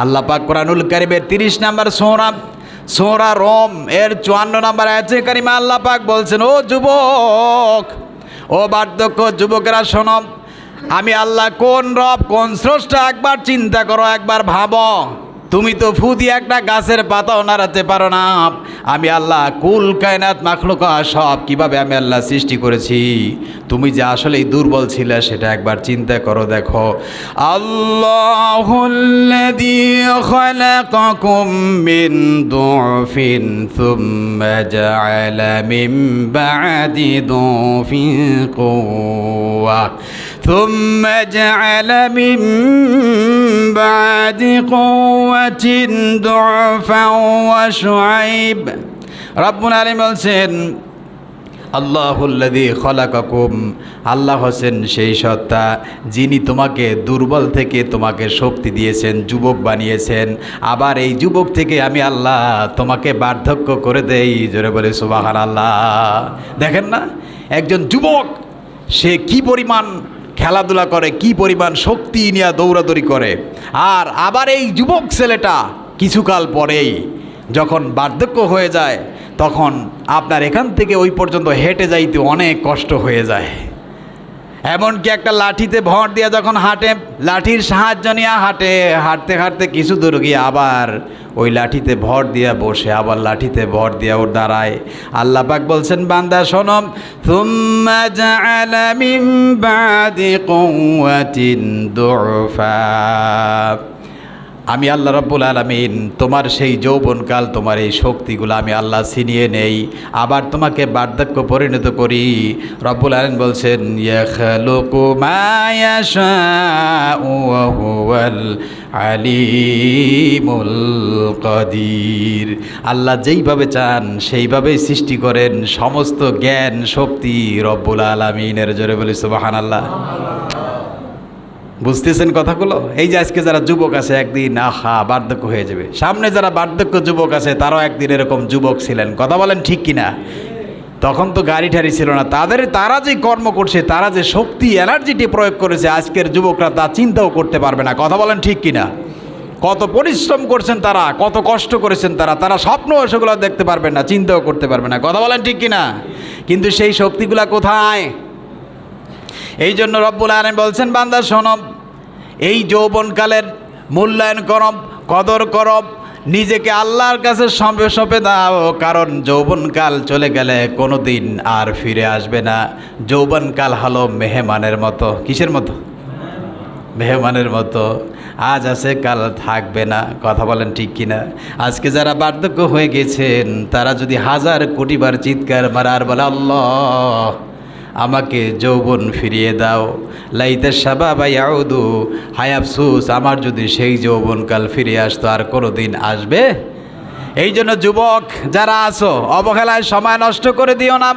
আল্লাহ পাক কোরআনুল কারীমের 30 নম্বর সূরা রোম এর 54 নম্বর আয়াতে কারিমা আল্লাহ পাক বলছেন ও যুবক, ও বার্ধক্য যুবকেরা শোনো, আমি আল্লাহ কোন রব, কোন স্রষ্টা, একবার চিন্তা করো, একবার ভাবো। তুমি তো ফু দিয়ে একটা গাছের পাতাও নাড়াতে পারো না। আমি আল্লাহ কুল কায়নাত মাখলুকা সব কিভাবে আমি আল্লাহ সৃষ্টি করেছি। তুমি যে আসলেই দুর্বল ছিলে সেটা একবার চিন্তা করো। দেখো, আল্লাহুল্লাযী খালাকাকুম মিন দুফিন সুম্মা জাআলা মিন বা'দি দুফিন কুওয়া সুম্মা জাআলা মিন বা'দি কুওয়াতিন দুফান ওয়া শুআইব। রব্বুল আলামিন বলছেন আল্লাহুল্লাযী খালাকাকুম, আল্লাহ হোসেন সেই সত্তা যিনি তোমাকে দুর্বল থেকে তোমাকে শক্তি দিয়েছেন, যুবক বানিয়েছেন। আবার এই যুবক থেকে আমি আল্লাহ তোমাকে বার্ধক্য করে দেই। জোরে বলে সুবহানাল্লাহ। দেখেন না, একজন যুবক সে কি পরিমাণ খেলাধুলা করে, কি পরিমাণ শক্তি নিয়ে দৌড়াদৌড়ি করে, আর আবার এই যুবক ছেলেটা কিছুকাল পরেই যখন বার্ধক্য হয়ে যায় তখন আপনার এখান থেকে ওই পর্যন্ত হেঁটে যাইতে অনেক কষ্ট হয়ে যায়। এমনকি একটা লাঠিতে ভর দিয়ে যখন হাঁটে, লাঠির সাহায্য নিয়ে হাঁটে, হাঁটতে হাঁটতে কিছু দূর গিয়ে আবার ওই লাঠিতে ভর দিয়া বসে, আবার লাঠিতে ভর দিয়া ওর দাঁড়ায়। আল্লাহ পাক বলছেন, বান্দা শোনো, সুম্মা জাআলা মিন বাদি কুওয়াতিন দুফা, আমি আল্লাহ রাব্বুল আলামিন তোমার সেই যৌবনকাল, তোমার এই শক্তিগুলো আমি আল্লাহ ছিনিয়ে নেই, আবার তোমাকে বার্ধক্য পরিণত করি। রব্বুল আলামিন বলছেন, ইয়াখলুকু মা ইয়াশাউ ওয়া হুয়াল আলিমুল কাদির। আল্লাহ যেইভাবে চান সেইভাবেই সৃষ্টি করেন, সমস্ত জ্ঞান শক্তি রব্বুল আলামিনের। জোরে বলি সুবহানাল্লাহ। বুঝতেছেন কথাগুলো? এই যে আজকে যারা যুবক আছে, একদিন আহা বার্ধক্য হয়ে যাবে। সামনে যারা বার্ধক্য যুবক আছে তারাও একদিন এরকম যুবক ছিলেন। কথা বলেন ঠিক কিনা? তখন তো গাড়ি ঠাড়ি ছিল না, তারা যে কর্ম করছে, তারা যে শক্তি এনার্জিটি প্রয়োগ করেছে, আজকের যুবকরা তা চিন্তাও করতে পারবে না। কথা বলেন ঠিক কিনা? কত পরিশ্রম করছেন তারা, কত কষ্ট করেছেন তারা স্বপ্ন সেগুলো দেখতে পারবেন না, চিন্তাও করতে পারবে না। কথা বলেন ঠিক কিনা? কিন্তু সেই শক্তিগুলা কোথায়? এই জন্য রব্বুল আলামিন বলছেন, বান্দা শোনো, এই যৌবনকালের মূল্যায়ন করব, কদর করব, নিজেকে আল্লাহর কাছে সঁপে দাও। কারণ যৌবনকাল চলে গেলে কোনো দিন আর ফিরে আসবে না। যৌবনকাল হলো মেহমানের মতো। কিসের মতো? মেহমানের মতো। আজ আছে, কাল থাকবে না। কথা বলেন ঠিক কিনা? আজকে যারা বার্ধক্য হয়ে গেছেন তারা যদি হাজার কোটিবার চিৎকার মারে আর বলে, আল্লাহ আমাকে যৌবন ফিরিয়ে দাও, লাইতা শাবাবা ইয়াউদু, হায় আফসোস আমার যদি সেই যৌবনকাল ফিরে আসতো, আর কোনো দিন আসবে? এই জন্য যুবক যারা আছো, অবহেলায় সময় নষ্ট করে দিও না,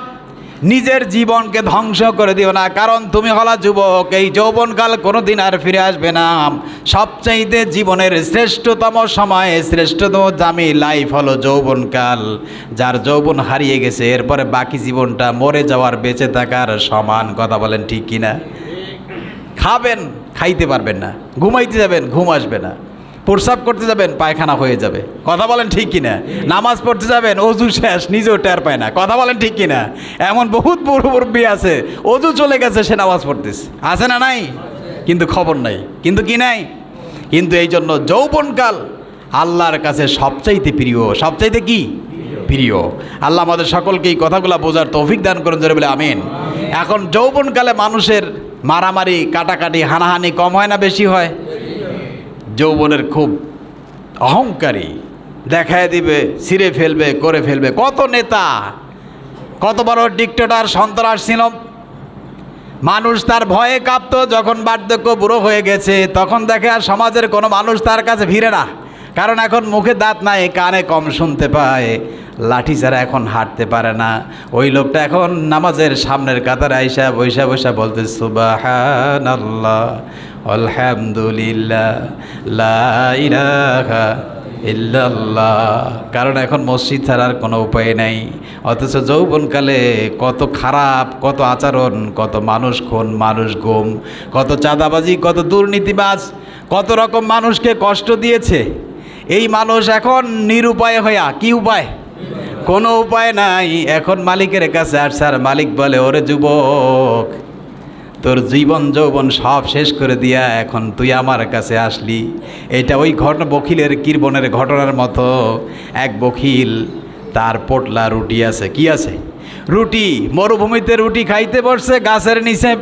নিজের জীবনকে ধ্বংস করে দিও না। কারণ তুমি হলা যুবক, এই যৌবনকাল কোনো দিন আর ফিরে আসবে না। সবচাইতে জীবনের শ্রেষ্ঠতম সময়, শ্রেষ্ঠতম দামি লাইফ হলো যৌবনকাল। যার যৌবন হারিয়ে গেছে, এরপরে বাকি জীবনটা মরে যাওয়ার বেঁচে থাকার সমান। কথা বলেন ঠিক কিনা? খাবেন, খাইতে পারবেন না, ঘুমাইতে যাবেন, ঘুম আসবে না, প্রস্রাব করতে যাবেন, পায়খানা হয়ে যাবে। কথা বলেন ঠিক কিনা? নামাজ পড়তে যাবেন, অজু শেষ, নিজেও টের পায় না। কথা বলেন ঠিক কিনা? এমন বহুত মুরব্বি আছে, অজু চলে গেছে, সে নামাজ পড়তেছে, আছে না নাই? কিন্তু খবর নাই। কিন্তু কি নাই? কিন্তু এই জন্য যৌবনকাল আল্লাহর কাছে সবচাইতে প্রিয়। সবচাইতে কি প্রিয়? আল্লাহ আমাদের সকলকে এই কথাগুলো বোঝার তৌফিক দান করুন, জোরে বলে আমিন। এখন যৌবনকালে মানুষের মারামারি, কাটাকাটি, হানাহানি কম হয় না বেশি হয়? যৌবনের খুব অহংকারী, দেখায় দিবে, ছিঁড়ে ফেলবে, করে ফেলবে। কত নেতা, কত বড় ডিক্টেটর, সন্ত্রাস ছিল। মানুষ তার ভয়ে কাঁপতো। যখন বার্ধক্য বুড়ো হয়ে গেছে, তখন দেখে আর সমাজের কোনো মানুষ তার কাছে ভিড়ে না। কারণ এখন মুখে দাঁত নাই, কানে কম শুনতে পায়, লাঠি ছাড়া এখন হাঁটতে পারে না। ওই লোকটা এখন নামাজের সামনের কাতারে আইসা বৈশা বৈশা বলতে, সুবহানাল্লাহ, আলহামদুলিল্লাহ, লা ইলাহা ইল্লাল্লাহ। কারণ এখন মসজিদ ছাড়ার কোনো উপায় নাই। অথচ যৌবনকালে কত খারাপ, কত আচরণ, কত মানুষ খুন, মানুষ গুম, কত চাঁদাবাজি, কত দুর্নীতিবাজ, কত রকম মানুষকে কষ্ট দিয়েছে। এই মানুষ এখন নিরুপায় হইয়া, কি উপায়? কোনো উপায় নাই। এখন মালিকের কাছে আসছে, আর মালিক বলে, ওরে যুবক, তোর জীবন যৌবন সব শেষ করে দিয়া এখন তুই আমার কাছে আসলি। এটা ওই বখিলের কীর্বনের ঘটনার মতো। এক বখিল, তার পোটলা রুটি আছে। কি আছে? রুটি। মরুভূমিতে রুটি খাইতে বসছে, গাছের নিচে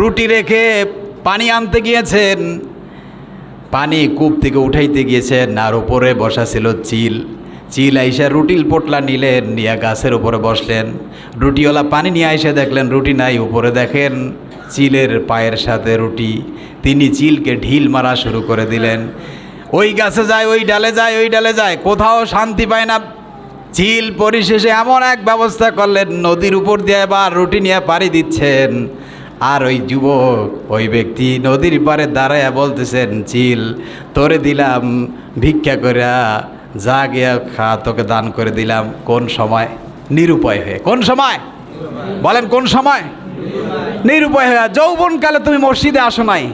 রুটি রেখে পানি আনতে গিয়েছেন, পানি কূপ থেকে উঠাইতে গিয়েছেন, আর উপরে বসা ছিল চিল। চিল আইসা রুটির পোটলা নিলেন, নিয়ে গাছের উপরে বসলেন। রুটিওয়ালা পানি নিয়ে আইসা দেখলেন রুটি নাই, উপরে দেখেন চিলের পায়ের সাথে রুটি। তিনি চিলকে ঢিল মারা শুরু করে দিলেন। ওই গাছে যায়, ওই ডালে যায়, ওই ডালে যায়, কোথাও শান্তি পায় না। চিল পরিশেষে এমন এক ব্যবস্থা করলেন, নদীর উপর দিয়ে এবার রুটি নিয়ে পাড়ি দিচ্ছেন। আর ওই যুবক, ওই ব্যক্তি নদীর পাড়ে দাঁড়াইয়া বলতেছেন, চিল তোরে দিলাম ভিক্ষা করিয়া, যা গিয়া খা, তোকে দান করে দিলাম। কোন সময়? নিরুপায় হয়ে। কোন সময় বলেন? কোন সময়? নিরুপায় হয়ে। যৌবনকালে তুমি মসজিদে আসো নাই,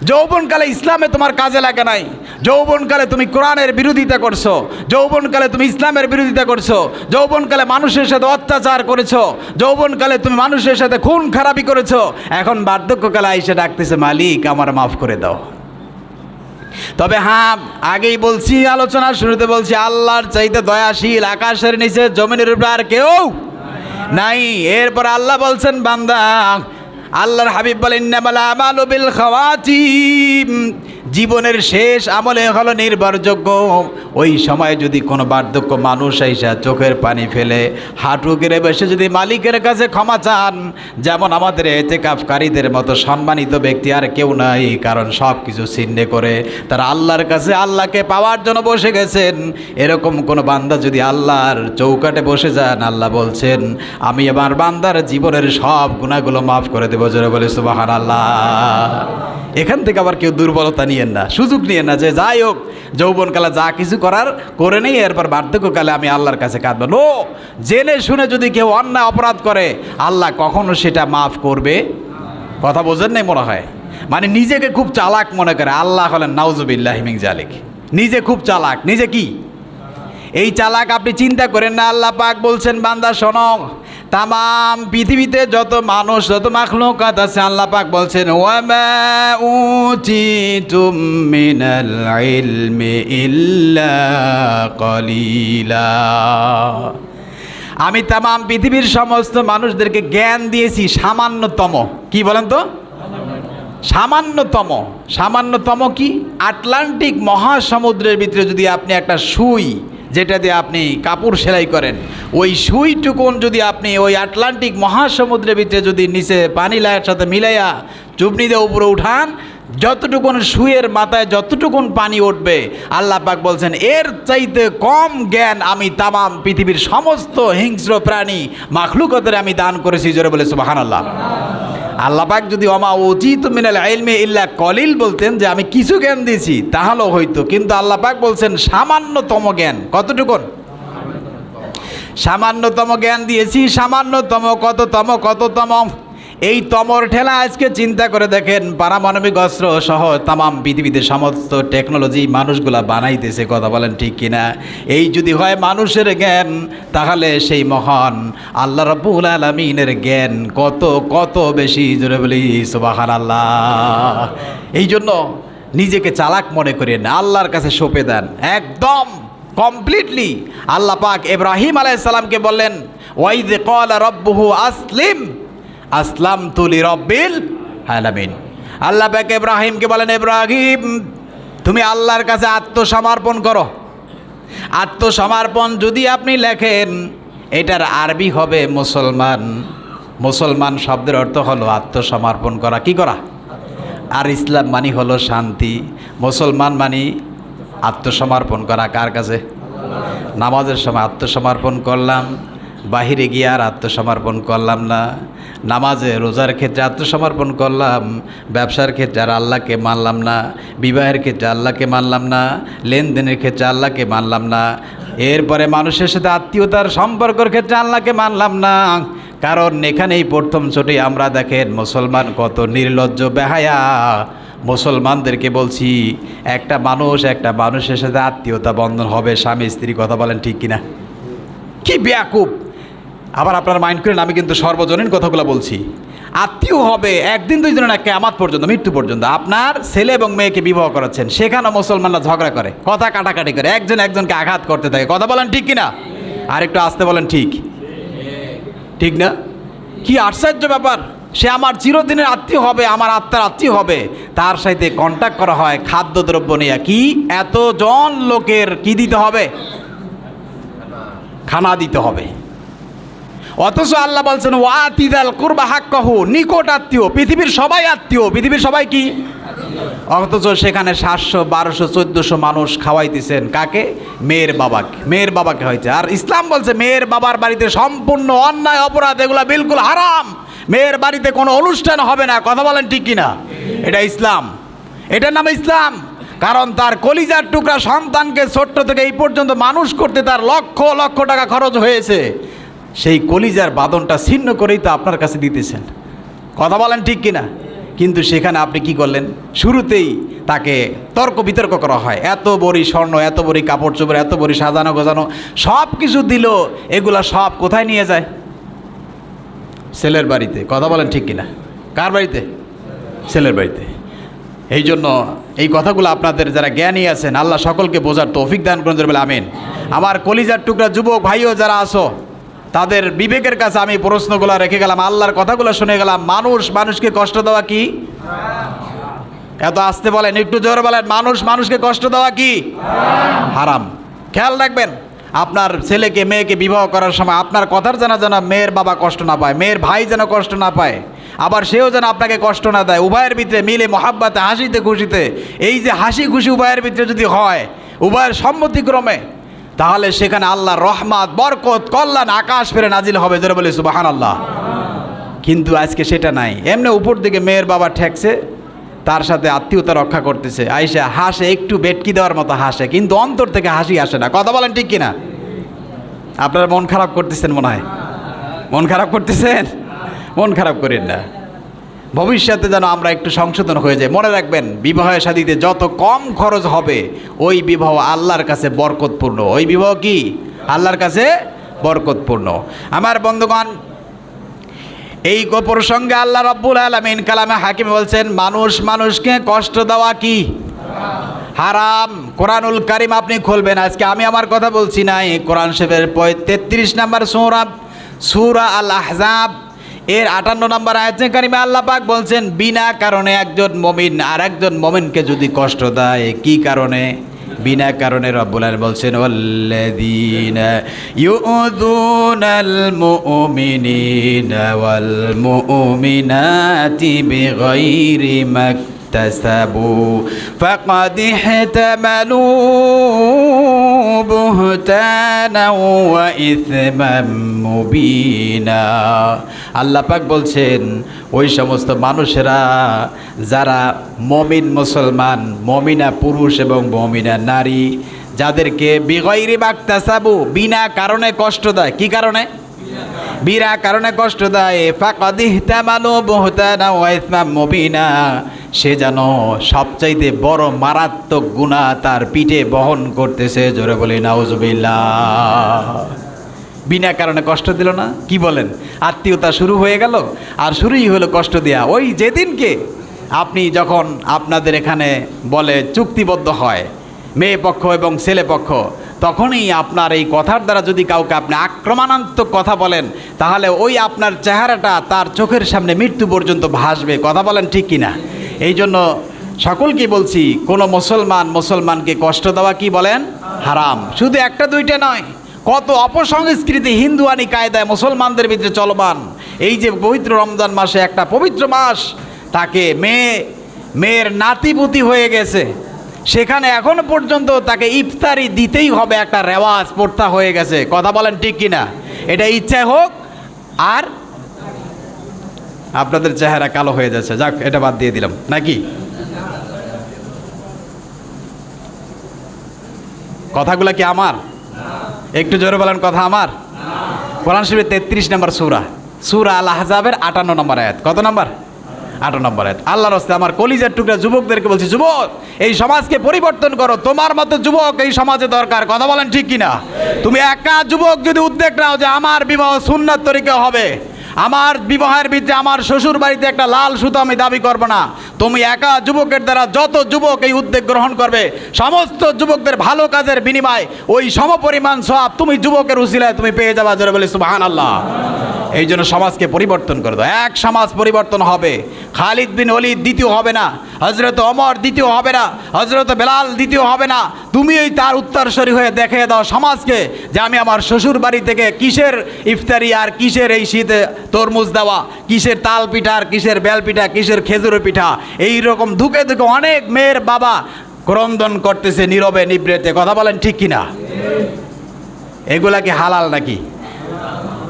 যৌবনকালে ইসলামে তোমার কাজে লাগে নাই, যৌবনকালে তুমি কোরআনের বিরোধিতা করছো, যৌবনকালে তুমি ইসলামের বিরোধিতা করছো, যৌবনকালে মানুষের সাথে অত্যাচার করেছো, যৌবনকালে তুমি মানুষের সাথে খুন খারাপি করেছো, এখন বার্ধক্যকালে আইসে ডাকতেছে মালিক আমার মাফ করে দাও। তবে হ্যাঁ, আগেই বলছি, আলোচনা শুরুতে বলছি, আল্লাহর চাইতে দয়াশীল আকাশের নিচে জমিনের উপরে আর কেউ নাই। এরপর আল্লাহ বলছেন, বান্দা, আল্লাহর হাবিব বলেন, ইন্নামাল আমালু বিল খাওয়াতিম, জীবনের শেষ আমলে হলো নির্ভরযোগ্য। ওই সময় যদি কোনো বার্ধক্য মানুষ আইসা চোখের পানি ফেলে হাঁটু গেড়ে বসে যদি মালিকের কাছে ক্ষমা চান, যেমন আমাদের এতেকাফকারীদের মতো সম্মানিত ব্যক্তি আর কেউ নাই, কারণ সব কিছু ছিন্ন করে তারা আল্লাহর কাছে আল্লাহকে পাওয়ার জন্য বসে গেছেন। এরকম কোনো বান্দা যদি আল্লাহর চৌকাটে বসে যান, আল্লাহ বলছেন আমি আমার বান্দার জীবনের সব গুনাহগুলো মাফ করে দেবো। জোরে বলে সুবহানাল্লাহ। এখান থেকে আবার কেউ দুর্বলতা নিয়েন না, সুযোগ নিয়েন না যে যাই হোক যৌবনকালে যা কিছু করার করে নেই, এরপর বার্ধক্যকালে আমি আল্লাহর কাছে কাঁদবো। নো, জেনে শুনে যদি কেউ অন্যায় অপরাধ করে আল্লাহ কখনো সেটা মাফ করবে? কথা বোঝেন নাই মনে হয়। মানে নিজেকে খুব চালাক মনে করে, আল্লাহ হলেন নাউজুবিল্লাহি মিন জালিক। নিজে খুব চালাক, নিজে কি এই চালাক আপনি চিন্তা করেন না। আল্লাহ পাক বলছেন, বান্দা শোনো, তামাম পৃথিবীতে যত মানুষ, যত মাখলুকাত আছে, আল্লাহ পাক বলছেন ওয়ামা উতিতুম মিনাল ইলমি ইল্লা কলিলা, আমি তামাম পৃথিবীর সমস্ত মানুষদেরকে জ্ঞান দিয়েছি সামান্যতম। কি বলেন তো? সামান্যতম। সামান্যতম কি? আটলান্টিক মহাসমুদ্রের ভিতরে যদি আপনি একটা সুই, যেটা দিয়ে আপনি কাপড় সেলাই করেন, ওই সুইটুকুন যদি আপনি ওই আটলান্টিক মহাসমুদ্রের ভিতরে যদি নিচে পানি লায়ের সাথে মিলাইয়া চুপনি দিয়ে উপরে উঠান, যতটুকুন সুইয়ের মাথায় যতটুকুন পানি উঠবে, আল্লাহ পাক বলছেন এর চাইতে কম জ্ঞান আমি তামাম পৃথিবীর সমস্ত হিংস্র প্রাণী মাখলুকদের আমি দান করেছি। জোরে বলে সুবহানাল্লাহ। আল্লাহ পাক যদি ওমা উতিতু মিনাল ইলমি ইল্লা কলিল বলতেন, যে আমি কিছু জ্ঞান দিয়েছি, তাহলেও হয়তো, কিন্তু আল্লাহ পাক বলছেন সামান্যতম জ্ঞান। কতটুকুন? সামান্যতম জ্ঞান দিয়েছি। সামান্যতম কততম? এই তমর ঠেলা আজকে চিন্তা করে দেখেন, পারমাণবিক অস্ত্র সহ তামাম পৃথিবীতে সমস্ত টেকনোলজি মানুষগুলা বানাইতেছে। কথা বলেন ঠিক কিনা? এই যদি হয় মানুষের জ্ঞান, তাহলে সেই মহান আল্লাহ রাব্বুল আলামিনের জ্ঞান কত বেশি। জোরে বলি সুবহানাল্লাহ। এই জন্য নিজেকে চালাক মনে করেন, আল্লাহর কাছে সঁপে দেন একদম কমপ্লিটলি। আল্লাহ পাক ইব্রাহিম আলাইহিস সালামকে বললেন, ওয়াইদ ক্বালা রাব্বুহু আসলিম আসলামতু লিরাব্বিল আলামিন। আল্লাহ পাক ইব্রাহিমকে বলেন, ইব্রাহিম তুমি আল্লাহর কাছে আত্মসমর্পণ করো। আত্মসমর্পণ যদি আপনি লেখেন, এটার আরবি হবে মুসলমান। মুসলমান শব্দের অর্থ হলো আত্মসমর্পণ করা। কি করা? আর ইসলাম মানি হলো শান্তি। মুসলমান মানি আত্মসমর্পণ করা কার কাছে? নামাজের সময় আত্মসমর্পণ করলাম, বাহিরে গিয়ে আর আত্মসমর্পণ করলাম না। নামাজে রোজার ক্ষেত্রে আত্মসমর্পণ করলাম, ব্যবসার ক্ষেত্রে আর আল্লাহকে মানলাম না, বিবাহের ক্ষেত্রে আল্লাহকে মানলাম না, লেনদেনের ক্ষেত্রে আল্লাহকে মানলাম না, এরপরে মানুষের সাথে আত্মীয়তার সম্পর্কের ক্ষেত্রে আল্লাহকে মানলাম না। কারণ এখানেই প্রথম ছোটে আমরা দেখেন মুসলমান কত নির্লজ্জ বেহায়া। মুসলমানদেরকে বলছি একটা মানুষের সাথে আত্মীয়তা বন্ধন হবে স্বামী স্ত্রী। কথা বলেন ঠিক কিনা? কি বেয়াকুব! আবার আপনার মাইন্ড করেন, আমি কিন্তু সর্বজনীন কথাগুলো বলছি। আত্মীয় হবে একদিন দুইদিন না, কিয়ামত পর্যন্ত, মৃত্যু পর্যন্ত। আপনার ছেলে এবং মেয়েকে বিবাহ করাচ্ছেন, সেখানেও মুসলমানরা ঝগড়া করে, কথা কাটাকাটি করে, একজন একজনকে আঘাত করতে থাকে। কথা বলেন ঠিক কিনা? আর একটু আসতে বলেন ঠিক ঠিক না? কি আশ্চর্য ব্যাপার! সে আমার চিরদিনের আত্মীয় হবে, আমার আত্মার আত্মীয় হবে, তার সাথে কন্ট্যাক্ট করা হয় খাদ্যদ্রব্য নিয়ে। কি এতজন লোকের কি দিতে হবে? খানা দিতে হবে। অথচ আল্লাহ বলছেন ওয়াতিদাল কুরবা হাক্কাহু, নিকট আত্মীয়। পৃথিবীর সবাই আত্মীয়, পৃথিবীর সবাই কি? অথচ সেখানে 700, 1200, 1400 মানুষ খাওয়াইতেছেন কাকে? মেয়ের বাবাকে। মেয়ের বাবাকে হয়েছে। আর ইসলাম বলছে মেয়ের বাবার বাড়িতে সম্পূর্ণ অন্যায় অপরাধ, এগুলা বিলকুল হারাম। মেয়ের বাড়িতে কোনো অনুষ্ঠান হবে না। কথা বলেন ঠিক কিনা? এটা ইসলাম, এটার নাম ইসলাম। কারণ তার কলিজার টুকরা সন্তানকে ছোট্ট থেকে এই পর্যন্ত মানুষ করতে তার লক্ষ লক্ষ টাকা খরচ হয়েছে। সেই কলিজার বাঁধনটা ছিন্ন করেই তো আপনার কাছে দিতেছেন। কথা বলেন ঠিক কিনা? কিন্তু সেখানে আপনি কি করলেন, শুরুতেই তাকে তর্ক বিতর্ক করা হয়, এত বড়ি স্বর্ণ, এত বড়ি কাপড় চোপড়, এত বড়ি সাজানো গোজানো সব কিছু দিল, এগুলা সব কোথায় নিয়ে যায়? ছেলের বাড়িতে। কথা বলেন ঠিক কিনা? কার বাড়িতে? ছেলের বাড়িতে। এই জন্য এই কথাগুলো আপনাদের যারা জ্ঞানী আছেন, আল্লাহ সকলকে বোঝার তৌফিক দান করুন, বলে আমিন। আমার কলিজার টুকরা যুবক ভাইও যারা আসো, তাদের বিবেকের কাছে আমি প্রশ্নগুলো রেখে গেলাম, আল্লাহর কথাগুলো শুনে গেলাম। মানুষকে কষ্ট দেওয়া কি? এত আসতে বলেন, একটু জোরে বলেন, মানুষকে কষ্ট দেওয়া কি? হারাম। খেয়াল রাখবেন, আপনার ছেলেকে মেয়েকে বিবাহ করার সময় আপনার কথার যেন মেয়ের বাবা কষ্ট না পায়, মেয়ের ভাই যেন কষ্ট না পায়, আবার সেও যেন আপনাকে কষ্ট না দেয়। উভয়ের ভিতরে মিলে মহাব্বাতে, হাসিতে খুশিতে, এই যে হাসি খুশি উভয়ের ভিতরে যদি হয়, উভয়ের সম্মতিক্রমে, তাহলে সেখানে আল্লাহর রহমত, বরকত, কল্যাণ আকাশ ফেরে নাজিল হবে। জোরে বলে সুবহানাল্লাহ। কিন্তু আজকে সেটা নাই। এমনি উপর দিকে মেয়ের বাবা ঠেকছে, তার সাথে আত্মীয়তা রক্ষা করতেছে, আইসা হাসে, একটু বেটকি দেওয়ার মতো হাসে, কিন্তু অন্তর থেকে হাসি আসে না। কথা বলেন ঠিক কিনা? আপনারা মন খারাপ করতেছেন মনে হয়, মন খারাপ করতেছেন? মন খারাপ করেন না, ভবিষ্যতে যেন আমরা একটু সংশোধন হয়ে যাই। মনে রাখবেন, বিবাহের শাদীতে যত কম খরচ হবে ওই বিবাহ আল্লাহর কাছে বরকতপূর্ণ। ওই বিবাহ কি? আল্লাহর কাছে বরকতপূর্ণ। আমার বন্ধুগণ, এই প্রসঙ্গে আল্লাহ রাব্বুল আলামিন কালামে হাকিম বলছেন, মানুষকে কষ্ট দেওয়া কি? হারাম। কোরআনুল কারীম আপনি খুলবেন, আজকে আমি আমার কথা বলছি না, এই কোরআন শরীফের 33 নম্বর সূরা আল আহজাব এর 58 নম্বর আয়াতে কারিমে আল্লাহ পাক বলছেন, বিনা কারণে একজন মুমিন আর একজন মুমিনকে যদি কষ্ট দেয়, কি কারণে? বিনা কারণে। রব্বুল আলামিন বলছেন, ওয়াল্লাযীনা ইউযুনাল মুমিনিনা ওয়াল মুমিনাতি বিগাইরি মাকতাসাবু ফাকাদ ইহতামালু বুহতানা ওয়া ইসমান মুবিনা। আল্লাহ পাক বলছেন, ওই সমস্ত মানুষেরা যারা মমিন মুসলমান, মমিনা পুরুষ এবং মমিনা নারী, যাদেরকে বিগাইরি মাকতাসাবু, বিনা কারণে কষ্ট দেয়। কি কারণে? বিনা কারণে কষ্ট দেয়। ফাকাদ ইহতামালু বুহতানা ওয়া ইসমান মুবিনা, সে যেন সবচাইতে বড় মারাত্মক গুনাহ তার পিঠে বহন করতেছে। জোরে বলি নাউজুবিল্লাহ। বিনা কারণে কষ্ট দিল না? কি বলেন? আত্মীয়তা শুরু হয়ে গেল, আর শুরুই হলো কষ্ট দেয়া। ওই যেদিনকে আপনি যখন আপনাদের এখানে বলে চুক্তিবদ্ধ হয় মেয়ে পক্ষ এবং ছেলে পক্ষ, তখনই আপনার এই কথার দ্বারা যদি কাউকে আপনি আক্রমণাত্মক কথা বলেন, তাহলে ওই আপনার চেহারাটা তার চোখের সামনে মৃত্যু পর্যন্ত ভাসবে। কথা বলেন ঠিক কিনা? এই জন্য সকলকে বলছি, কোনো মুসলমানকে কষ্ট দেওয়া কি বলেন? হারাম। শুধু একটা দুইটা নয়, কত অপসংস্কৃতি হিন্দুয়ানি কায়দায় মুসলমানদের ভিতরে চলমান। এই যে পবিত্র রমজান মাসে, একটা পবিত্র মাস, তাকে মেয়ের নাতিপুতি হয়ে গেছে, সেখানে এখনো পর্যন্ত তাকে ইফতারি দিতেই হবে, একটা রেওয়াজ প্রথা হয়ে গেছে। কথা বলেন ঠিক কিনা? এটা ইচ্ছায় হোক আর আপনাদের চেহারা কালো হয়ে যাচ্ছে, যাক এটা বাদ দিয়ে দিলাম নাকি? কথাগুলো কি আমার? একটু জোরে বলেন, কথা আমার? কোরআন শরীফের 33 নম্বর সূরা আল আহজাবের 58 নম্বর আয়াত। কত নম্বর? 58 নম্বর আয়াত। আল্লাহর রাস্তায় আমার কলিজার টুকরা যুবকদেরকে বলছি, যুবক, এই সমাজকে পরিবর্তন করো। তোমার মতো যুবক এই সমাজে দরকার। কথা বলেন ঠিক কিনা? তুমি একা যুবক যদি উদ্যোগ নাও যে আমার বিবাহ সুন্নাত তরিকা হবে, আমার বিবাহের ভিতরে আমার শ্বশুর বাড়িতে একটা লাল সুতো আমি দাবি করব না, তুমি একা যুবকের দ্বারা যত যুবক এই উদ্যোগ গ্রহণ করবে, সমস্ত যুবকদের ভালো কাজের বিনিময় ওই সমপরিমাণ সওয়াব তুমি যুবকের উসিলায় তুমি পেয়ে যাবা। জোরে বলে সুবহানাল্লাহ। এই জন্য সমাজকে পরিবর্তন করে দাও। এক সমাজ পরিবর্তন হবে। খালিদ বিন ওলীদ দ্বিতীয় হবে না, হযরত ওমর দ্বিতীয় হবে না, হযরত বেলাল দ্বিতীয় হবে না। তুমি এই তার উত্তরসূরি হয়ে দেখিয়ে দাও সমাজকে যে আমি আমার শ্বশুর বাড়ি থেকে কিসের ইফতারি আর কিসের এই শীতে তরমুজ দেওয়া, কিসের তাল পিঠা আর কিসের বেল পিঠা, কিসের খেজুরের পিঠা, এই রকম ধুকে ধুকে অনেক মেয়ের বাবা ক্রন্দন করতেছে নীরবে নিভৃতে। কথা বলেন ঠিক কিনা? এগুলা কি হালাল নাকি?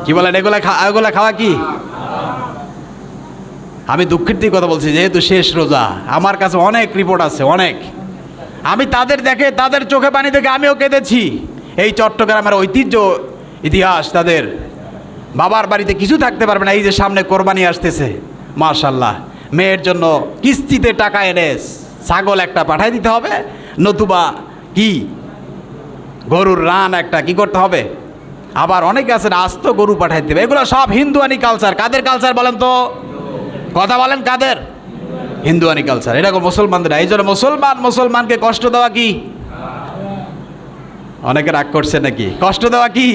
কি বলেন? এগুলা খাওয়া কি? আমি দুঃখের দিকে কথা বলছি, যেহেতু শেষ রোজা, আমার কাছে অনেক রিপোর্ট আছে, অনেক। আমি তাদের দেখে, তাদের চোখে পানি দেখে আমিও কেঁদেছি। এই চট্টগ্রামের ঐতিহ্য, ইতিহাস, তাদের বাবার বাড়িতে কিছু থাকতে পারবে না। এই যে সামনে কোরবানি আসতেছে, মাশাআল্লাহ, মেয়ের জন্য কিস্তিতে টাকা এনে ছাগল একটা পাঠাই দিতে হবে, নতুবা কি গরুর রান একটা কি করতে হবে। আবার অনেকে আছেন আস্ত গরু পাঠাই দেবে। এগুলো সব হিন্দুয়ানি কালচার। কাদের কালচার বলেন তো? কথা বলেন, কাদের? হিন্দুয়ানি কালচার। এটা মুসলমানদের। এই জন্য মুসলমানকে কষ্ট দেওয়া কি? অনেকে রাগ করছে নাকি? কষ্ট দেওয়া কি?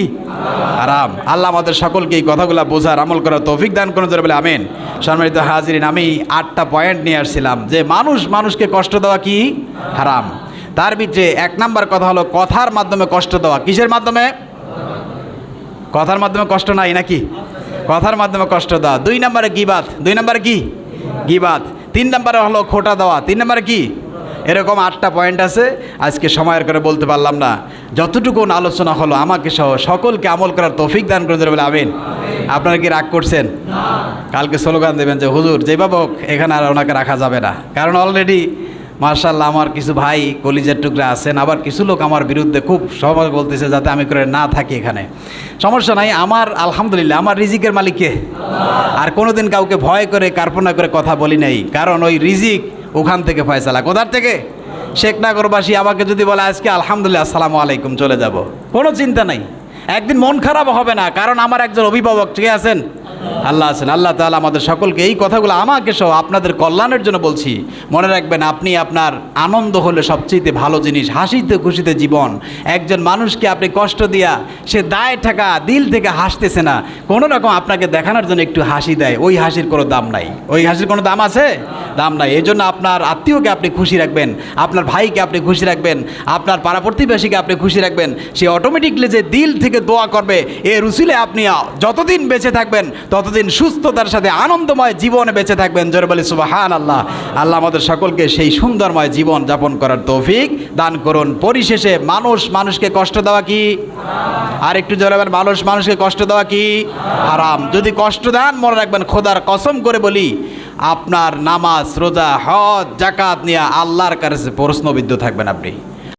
হারাম। আল্লাহ আমাদের সকলকে এই কথাগুলো বোঝার, আমল করার তৌফিক দান করুন, জোরে বলে আমিন। সম্মানিত হাজিরিন, আমি 8টা পয়েন্ট নিয়ে আসছিলাম যে মানুষকে কষ্ট দেওয়া কি? হারাম। তার ভিতরে 1 নাম্বার কথা হলো কথার মাধ্যমে কষ্ট দেওয়া। কিসের মাধ্যমে? কথার মাধ্যমে কষ্ট নাই নাকি? কথার মাধ্যমে কষ্ট দেওয়া। 2 নম্বরে গীবাত। 2 নম্বরে কি? গীবাত। 3 নম্বরে হলো খোঁটা দেওয়া। 3 নম্বরে কি? এরকম 8টা পয়েন্ট আছে। আজকে সময়ের করে বলতে পারলাম না। যতটুকু আলোচনা হলো আমাকে সহ সকলকে আমল করার তৌফিক দান করে বলে আমিন। আপনারা কি রাগ করছেন? কালকে স্লোগান দেবেন যে হুজুর যেভাবে হোক এখানে আর ওনাকে রাখা যাবে না। কারণ অলরেডি মার্শাল্লাহ আমার কিছু ভাই কলিজার টুকরা আছেন, আবার কিছু লোক আমার বিরুদ্ধে খুব সবাই বলতেছে যাতে আমি করে না থাকি এখানে। সমস্যা নাই, আমার আলহামদুলিল্লাহ আমার রিজিকের মালিককে। আর কোনোদিন কাউকে ভয় করে কার্পণা করে কথা বলি নাই, কারণ ওই রিজিক ওখান থেকে ফয়সালা। কোথার থেকে? শেখনগরবাসী আমাকে যদি বলে আজকে আলহামদুলিল্লাহ আসসালামু আলাইকুম চলে যাব, কোনো চিন্তা নাই, একদিন মন খারাপ হবে না, কারণ আমার একজন অভিভাবক ঠিক আছেন, আল্লাহ আছেন। আল্লাহ তাআলা আমাদের সকলকে এই কথাগুলো আমাকে সহ আপনাদের কল্যাণের জন্য বলছি। মনে রাখবেন, আপনি আপনার আনন্দ হলে সবচেয়ে ভালো জিনিস, হাসিতে খুশিতে জীবন। একজন মানুষকে আপনি কষ্ট দিয়া সে দায় টাকা দিল থেকে হাসতেছে না, কোনো রকম আপনাকে দেখানোর জন্য একটু হাসি দেয়, ওই হাসির কোনো দাম নাই। ওই হাসির কোনো দাম আছে? দাম নাই। এই জন্য আপনার আত্মীয়কে আপনি খুশি রাখবেন, আপনার ভাইকে আপনি খুশি রাখবেন, আপনার পাড়া প্রতিবেশীকে আপনি খুশি রাখবেন। সে অটোমেটিকলি যে দিল থেকে দোয়া করবে, এর উসিলে আপনি যতদিন বেঁচে থাকবেন ততদিন সুস্থতার সাথে আনন্দময় জীবনে বেঁচে থাকবেন। জোরে বলি সুবহানাল্লাহ। আল্লাহ আমাদের সকলকে সেই সুন্দরময় জীবন যাপন করার তৌফিক দান করুন। পরিশেষে মানুষকে কষ্ট দেওয়া কি? আর একটু জোরে বলেন, মানুষকে কষ্ট দেওয়া কি? হারাম। যদি কষ্ট দেন মনে রাখবেন, খোদার কসম করে বলি, আপনার নামাজ রোজা হজ জাকাত নিয়ে আল্লাহর কাছে প্রশ্নবিদ্ধ থাকবেন আপনি।